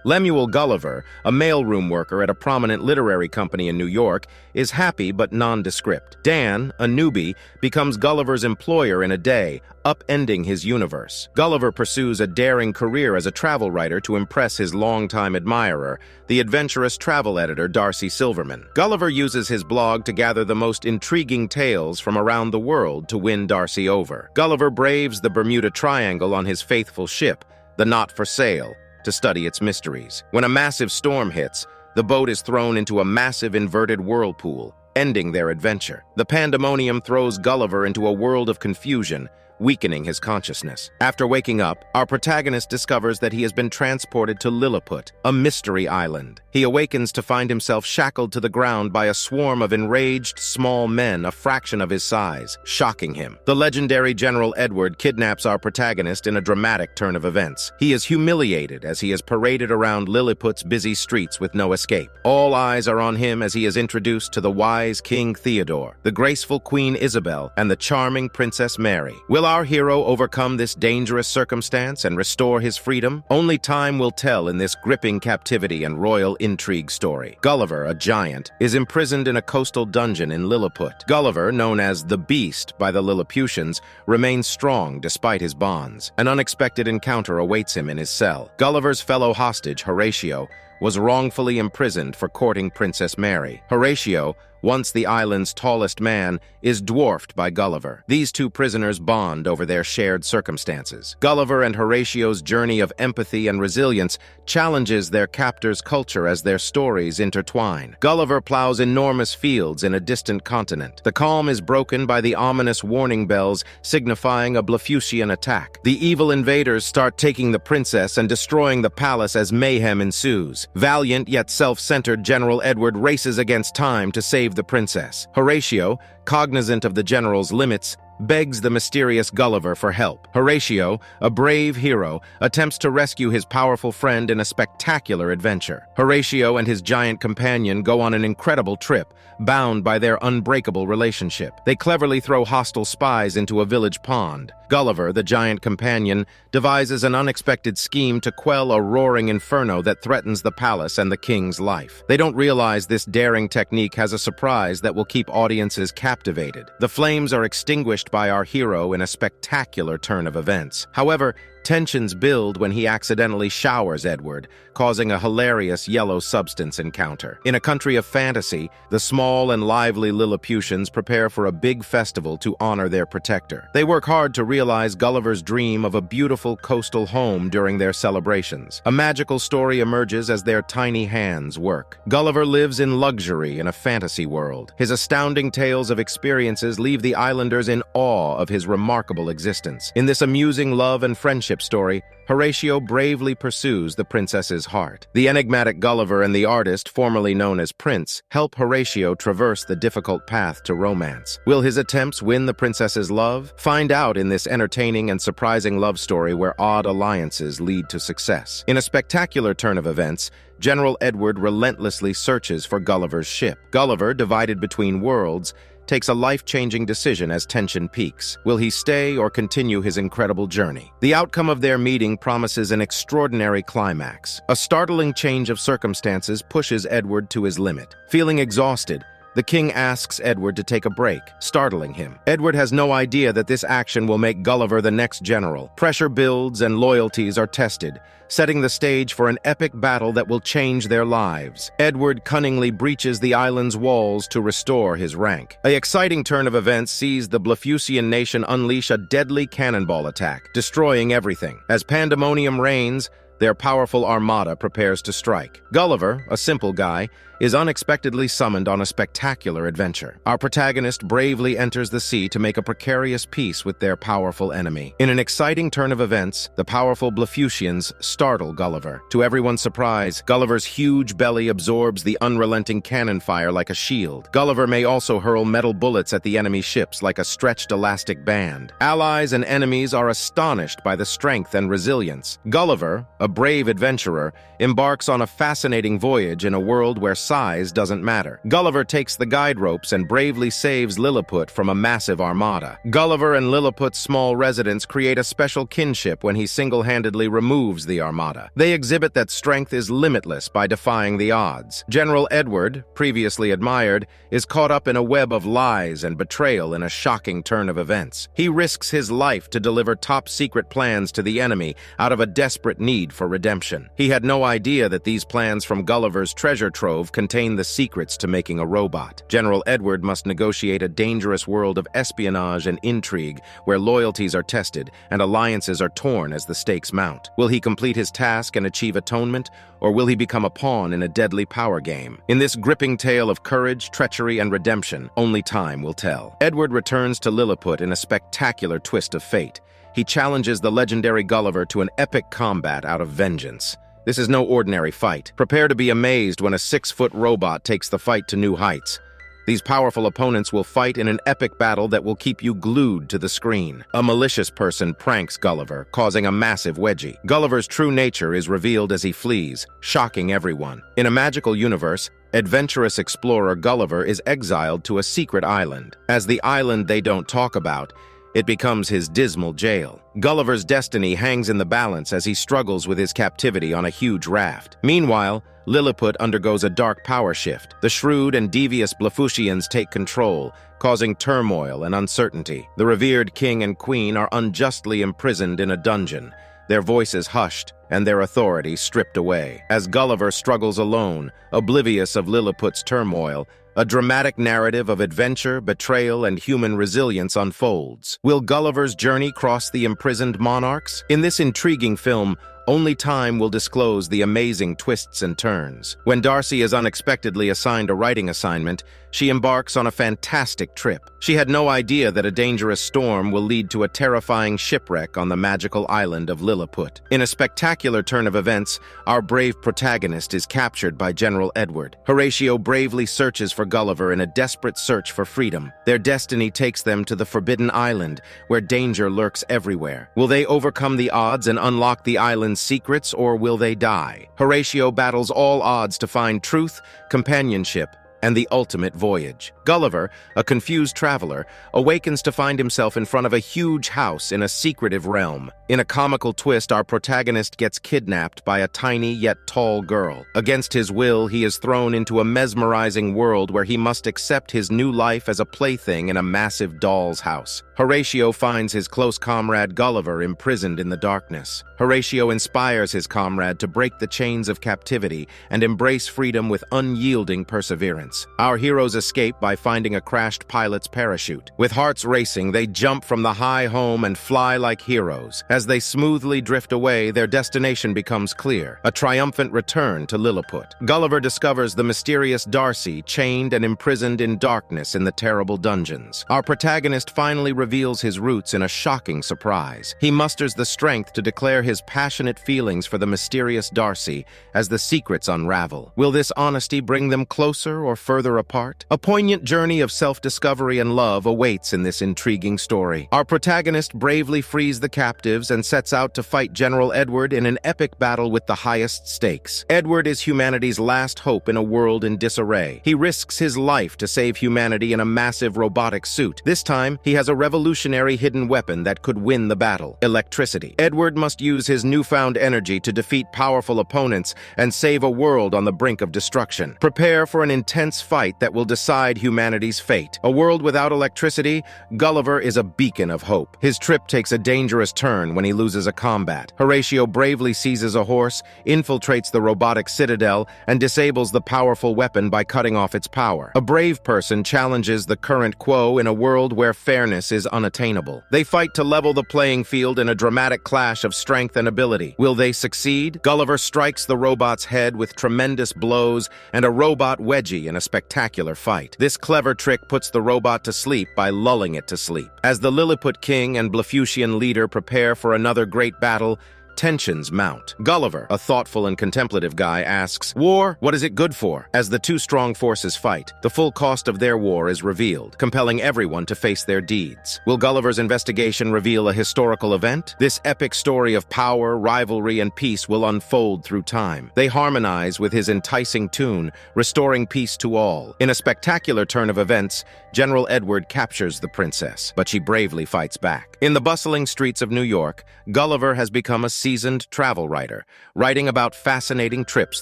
Lemuel Gulliver, a mailroom worker at a prominent literary company in New York, is happy but nondescript. Dan, a newbie, becomes Gulliver's employer in a day, upending his universe. Gulliver pursues a daring career as a travel writer to impress his longtime admirer, the adventurous travel editor Darcy Silverman. Gulliver uses his blog to gather the most intriguing tales from around the world to win Darcy over. Gulliver braves the Bermuda Triangle on his faithful ship, the Not for Sale, to study its mysteries. When a massive storm hits, the boat is thrown into a massive inverted whirlpool, ending their adventure. The pandemonium throws Gulliver into a world of confusion, weakening his consciousness. After waking up, our protagonist discovers that he has been transported to Lilliput, a mystery island. He awakens to find himself shackled to the ground by a swarm of enraged small men a fraction of his size, shocking him. The legendary General Edward kidnaps our protagonist in a dramatic turn of events. He is humiliated as he is paraded around Lilliput's busy streets with no escape. All eyes are on him as he is introduced to the wise King Theodore, the graceful Queen Isabel, and the charming Princess Mary. Will our hero overcome this dangerous circumstance and restore his freedom? Only time will tell in this gripping captivity and royal intrigue story. Gulliver, a giant, is imprisoned in a coastal dungeon in Lilliput. Gulliver, known as the Beast by the Lilliputians, remains strong despite his bonds. An unexpected encounter awaits him in his cell. Gulliver's fellow hostage, Horatio, was wrongfully imprisoned for courting Princess Mary. Horatio, once the island's tallest man, is dwarfed by Gulliver. These two prisoners bond over their shared circumstances. Gulliver and Horatio's journey of empathy and resilience challenges their captor's culture as their stories intertwine. Gulliver plows enormous fields in a distant continent. The calm is broken by the ominous warning bells signifying a Blefuscian attack. The evil invaders start taking the princess and destroying the palace as mayhem ensues. Valiant yet self-centered General Edward races against time to save the princess. Horatio, cognizant of the general's limits, begs the mysterious Gulliver for help. Horatio, a brave hero, attempts to rescue his powerful friend in a spectacular adventure. Horatio and his giant companion go on an incredible trip, bound by their unbreakable relationship. They cleverly throw hostile spies into a village pond. Gulliver, the giant companion, devises an unexpected scheme to quell a roaring inferno that threatens the palace and the king's life. They don't realize this daring technique has a surprise that will keep audiences captivated. The flames are extinguished by our hero in a spectacular turn of events. However, tensions build when he accidentally showers Edward, causing a hilarious yellow substance encounter. In a country of fantasy, the small and lively Lilliputians prepare for a big festival to honor their protector. They work hard to realize Gulliver's dream of a beautiful coastal home during their celebrations. A magical story emerges as their tiny hands work. Gulliver lives in luxury in a fantasy world. His astounding tales of experiences leave the islanders in awe of his remarkable existence. In this amusing love and friendship story, Horatio bravely pursues the princess's heart. The enigmatic Gulliver and the artist, formerly known as Prince, help Horatio traverse the difficult path to romance. Will his attempts win the princess's love? Find out in this entertaining and surprising love story where odd alliances lead to success. In a spectacular turn of events, General Edward relentlessly searches for Gulliver's ship. Gulliver, divided between worlds, takes a life-changing decision as tension peaks. Will he stay or continue his incredible journey? The outcome of their meeting promises an extraordinary climax. A startling change of circumstances pushes Edward to his limit. Feeling exhausted, the king asks Edward to take a break, startling him. Edward has no idea that this action will make Gulliver the next general. Pressure builds and loyalties are tested, setting the stage for an epic battle that will change their lives. Edward cunningly breaches the island's walls to restore his rank. An exciting turn of events sees the Blefuscian nation unleash a deadly cannonball attack, destroying everything. As pandemonium reigns, their powerful armada prepares to strike. Gulliver, a simple guy, is unexpectedly summoned on a spectacular adventure. Our protagonist bravely enters the sea to make a precarious peace with their powerful enemy. In an exciting turn of events, the powerful Blefuscians startle Gulliver. To everyone's surprise, Gulliver's huge belly absorbs the unrelenting cannon fire like a shield. Gulliver may also hurl metal bullets at the enemy ships like a stretched elastic band. Allies and enemies are astonished by the strength and resilience. Gulliver, a brave adventurer, embarks on a fascinating voyage in a world where size doesn't matter. Gulliver takes the guide ropes and bravely saves Lilliput from a massive armada. Gulliver and Lilliput's small residence create a special kinship when he single-handedly removes the armada. They exhibit that strength is limitless by defying the odds. General Edward, previously admired, is caught up in a web of lies and betrayal in a shocking turn of events. He risks his life to deliver top-secret plans to the enemy out of a desperate need for redemption. He had no idea that these plans from Gulliver's treasure trove contain the secrets to making a robot. General Edward must negotiate a dangerous world of espionage and intrigue where loyalties are tested and alliances are torn as the stakes mount. Will he complete his task and achieve atonement, or will he become a pawn in a deadly power game? In this gripping tale of courage, treachery, and redemption, only time will tell. Edward returns to Lilliput in a spectacular twist of fate. He challenges the legendary Gulliver to an epic combat out of vengeance. This is no ordinary fight. Prepare to be amazed when a 6-foot robot takes the fight to new heights. These powerful opponents will fight in an epic battle that will keep you glued to the screen. A malicious person pranks Gulliver, causing a massive wedgie. Gulliver's true nature is revealed as he flees, shocking everyone. In a magical universe, adventurous explorer Gulliver is exiled to a secret island. As the island they don't talk about, it becomes his dismal jail. Gulliver's destiny hangs in the balance as he struggles with his captivity on a huge raft. Meanwhile, Lilliput undergoes a dark power shift. The shrewd and devious Blefuscians take control, causing turmoil and uncertainty. The revered king and queen are unjustly imprisoned in a dungeon, their voices hushed and their authority stripped away. As Gulliver struggles alone, oblivious of Lilliput's turmoil, a dramatic narrative of adventure, betrayal, and human resilience unfolds. Will Gulliver's journey cross the imprisoned monarchs? In this intriguing film, only time will disclose the amazing twists and turns. When Darcy is unexpectedly assigned a writing assignment, she embarks on a fantastic trip. She had no idea that a dangerous storm will lead to a terrifying shipwreck on the magical island of Lilliput. In a spectacular turn of events, our brave protagonist is captured by General Edward. Horatio bravely searches for Gulliver in a desperate search for freedom. Their destiny takes them to the Forbidden Island, where danger lurks everywhere. Will they overcome the odds and unlock the island's secrets, or will they die? Horatio battles all odds to find truth, companionship, and the ultimate voyage. Gulliver, a confused traveler, awakens to find himself in front of a huge house in a secretive realm. In a comical twist, our protagonist gets kidnapped by a tiny yet tall girl. Against his will, he is thrown into a mesmerizing world where he must accept his new life as a plaything in a massive doll's house. Horatio finds his close comrade Gulliver imprisoned in the darkness. Horatio inspires his comrade to break the chains of captivity and embrace freedom with unyielding perseverance. Our heroes escape by finding a crashed pilot's parachute. With hearts racing, they jump from the high home and fly like heroes. As they smoothly drift away, their destination becomes clear: a triumphant return to Lilliput. Gulliver discovers the mysterious Darcy, chained and imprisoned in darkness in the terrible dungeons. Our protagonist finally reveals his roots in a shocking surprise. He musters the strength to declare his passionate feelings for the mysterious Darcy as the secrets unravel. Will this honesty bring them closer or further apart? A poignant journey of self-discovery and love awaits in this intriguing story. Our protagonist bravely frees the captives and sets out to fight General Edward in an epic battle with the highest stakes. Edward is humanity's last hope in a world in disarray. He risks his life to save humanity in a massive robotic suit. This time, he has a revolutionary hidden weapon that could win the battle: electricity. Edward must use his newfound energy to defeat powerful opponents and save a world on the brink of destruction. Prepare for an intense fight that will decide humanity's fate. A world without electricity, Gulliver is a beacon of hope. His trip takes a dangerous turn when he loses a combat. Horatio bravely seizes a horse, infiltrates the robotic citadel, and disables the powerful weapon by cutting off its power. A brave person challenges the current quo in a world where fairness is unattainable. They fight to level the playing field in a dramatic clash of strength and ability. Will they succeed? Gulliver strikes the robot's head with tremendous blows and a robot wedgie in a spectacular fight. This clever trick puts the robot to sleep by lulling it to sleep. As the Lilliput king and Blefuscian leader prepare for another great battle, Tensions mount. Gulliver, a thoughtful and contemplative guy, asks, "War, what is it good for?" As the two strong forces fight, the full cost of their war is revealed, compelling everyone to face their deeds. Will Gulliver's investigation reveal a historical event? This epic story of power, rivalry, and peace will unfold through time. They harmonize with his enticing tune, restoring peace to all. In a spectacular turn of events, General Edward captures the princess, but she bravely fights back. In the bustling streets of New York, Gulliver has become a seasoned travel writer, writing about fascinating trips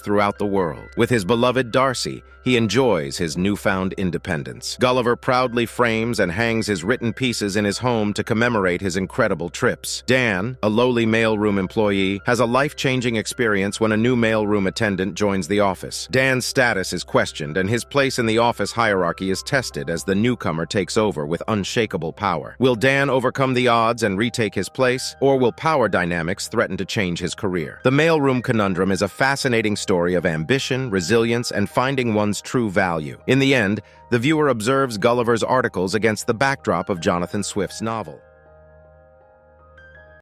throughout the world. With his beloved Darcy, he enjoys his newfound independence. Gulliver proudly frames and hangs his written pieces in his home to commemorate his incredible trips. Dan, a lowly mailroom employee, has a life-changing experience when a new mailroom attendant joins the office. Dan's status is questioned, and his place in the office hierarchy is tested as the newcomer takes over with unshakable power. Will Dan overcome the odds and retake his place, or will power dynamics threaten to change his career? The Mailroom Conundrum is a fascinating story of ambition, resilience, and finding one's true value. In the end, the viewer observes Gulliver's articles against the backdrop of Jonathan Swift's novel.